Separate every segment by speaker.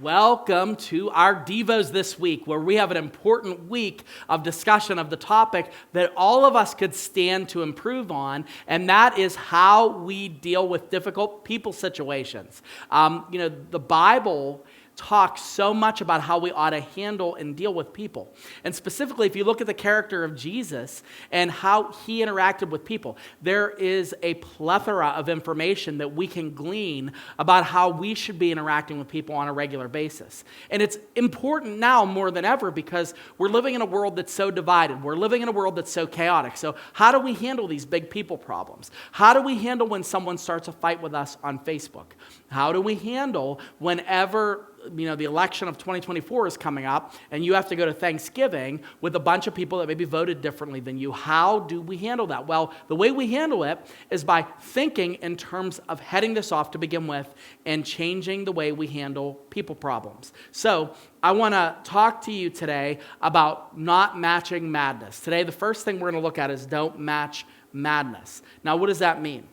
Speaker 1: Welcome to our Devos this week, where we have an important week of discussion of the topic that all of us could stand to improve on, and that is how we deal with difficult people situations. The Bible talks so much about how we ought to handle and deal with people. And specifically, if you look at the character of Jesus and how he interacted with people, there is a plethora of information that we can glean about how we should be interacting with people on a regular basis. And it's important now more than ever because we're living in a world that's so divided. We're living in a world that's so chaotic. So how do we handle these big people problems? How do we handle when someone starts a fight with us on Facebook? How do we handle whenever the election of 2024 is coming up and you have to go to Thanksgiving with a bunch of people that maybe voted differently than you? How do we handle that? Well, the way we handle it is by thinking in terms of heading this off to begin with and changing the way we handle people problems. So I want to talk to you today about not matching madness. Today, the first thing we're going to look at is don't match madness. Now, what does that mean?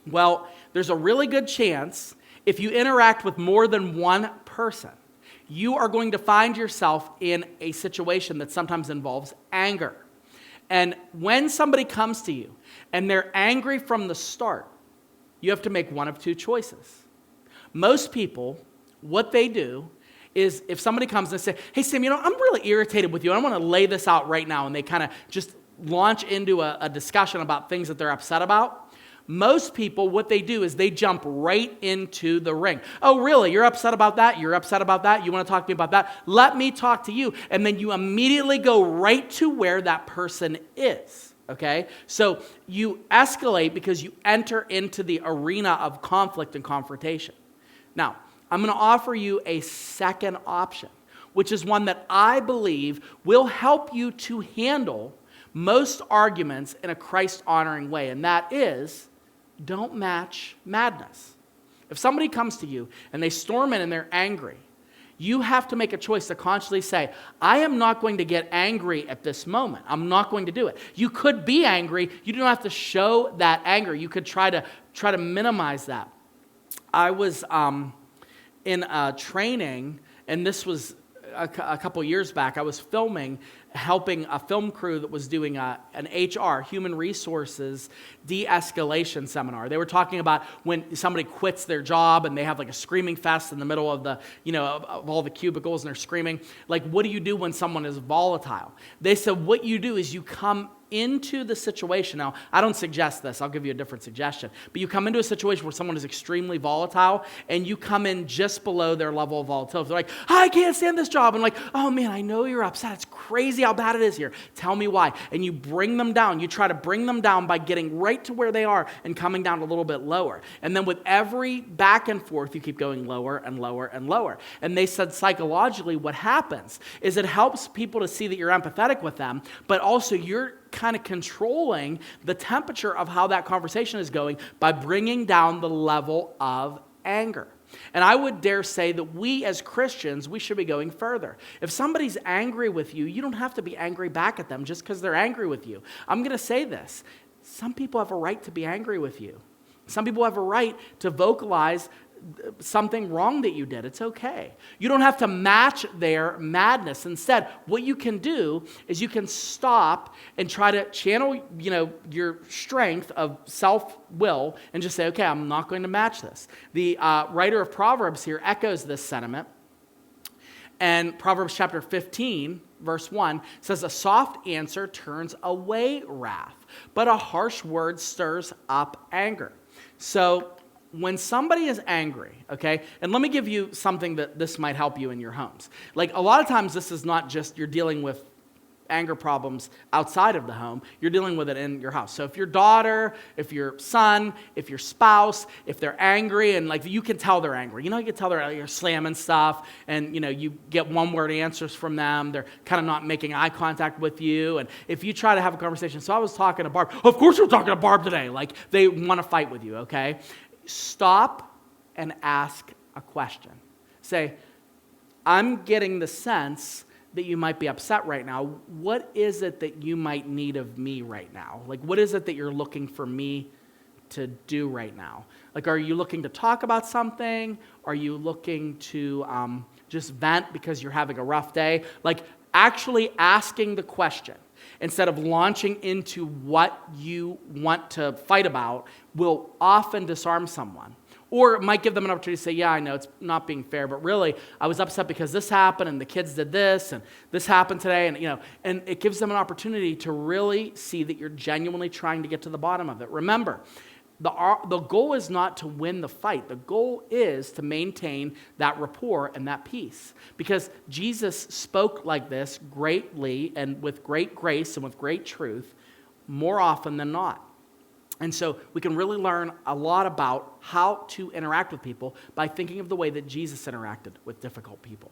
Speaker 1: Well, there's a really good chance if you interact with more than one person, you are going to find yourself in a situation that sometimes involves anger. And when somebody comes to you and they're angry from the start, you have to make one of two choices. Most people, what they do is if somebody comes and say, hey, Sam, I'm really irritated with you. I want to lay this out right now. And they kind of just launch into a discussion about things that they're upset about. Most people, what they do is they jump right into the ring. Oh, really? You're upset about that? You're upset about that? You want to talk to me about that? Let me talk to you. And then you immediately go right to where that person is, okay? So you escalate because you enter into the arena of conflict and confrontation. Now, I'm going to offer you a second option, which is one that I believe will help you to handle most arguments in a Christ-honoring way, and that is don't match madness. If somebody comes to you and they storm in and they're angry, you have to make a choice to consciously say, I am not going to get angry at this moment. I'm not going to do it. You could be angry. You don't have to show that anger. You could try to minimize that. I was in a training, and this was a couple years back. I was helping a film crew that was doing an HR, human resources, de-escalation seminar. They were talking about when somebody quits their job and they have like a screaming fest in the middle of of all the cubicles and they're screaming. Like, what do you do when someone is volatile? They said, what you do is you come into the situation. Now, I don't suggest this. I'll give you a different suggestion. But you come into a situation where someone is extremely volatile and you come in just below their level of volatility. They're like, I can't stand this job. And like, oh man, I know you're upset. It's crazy how bad it is here. Tell me why. And you bring them down. You try to bring them down by getting right to where they are and coming down a little bit lower. And then with every back and forth, you keep going lower and lower and lower. And they said psychologically what happens is it helps people to see that you're empathetic with them, but also you're kind of controlling the temperature of how that conversation is going by bringing down the level of anger. And I would dare say that we as Christians, we should be going further. If somebody's angry with you, you don't have to be angry back at them just because they're angry with you. I'm going to say this. Some people have a right to be angry with you. Some people have a right to vocalize something wrong that you did. It's okay. You don't have to match their madness. Instead, what you can do is you can stop and try to channel, your strength of self-will and just say, okay, I'm not going to match this. The writer of Proverbs here echoes this sentiment. And Proverbs chapter 15, verse 1 says, a soft answer turns away wrath, but a harsh word stirs up anger. So when somebody is angry, okay, and let me give you something that this might help you in your homes. Like a lot of times this is not just you're dealing with anger problems outside of the home, you're dealing with it in your house. So if your daughter, if your son, if your spouse, if they're angry and like you can tell they're angry. You can tell they're slamming stuff and you get one-word answers from them. They're kind of not making eye contact with you. And if you try to have a conversation, so I was talking to Barb. Of course we're talking to Barb today. Like they want to fight with you, okay? Stop and ask a question. Say, I'm getting the sense that you might be upset right now. What is it that you might need of me right now? Like, what is it that you're looking for me to do right now? Like, are you looking to talk about something? Are you looking to just vent because you're having a rough day? Like, actually asking the question instead of launching into what you want to fight about will often disarm someone. Or it might give them an opportunity to say, yeah, I know it's not being fair, but really, I was upset because this happened, and the kids did this, and this happened today, and it gives them an opportunity to really see that you're genuinely trying to get to the bottom of it. Remember, the goal is not to win the fight. The goal is to maintain that rapport and that peace. Because Jesus spoke like this greatly and with great grace and with great truth more often than not. And so we can really learn a lot about how to interact with people by thinking of the way that Jesus interacted with difficult people.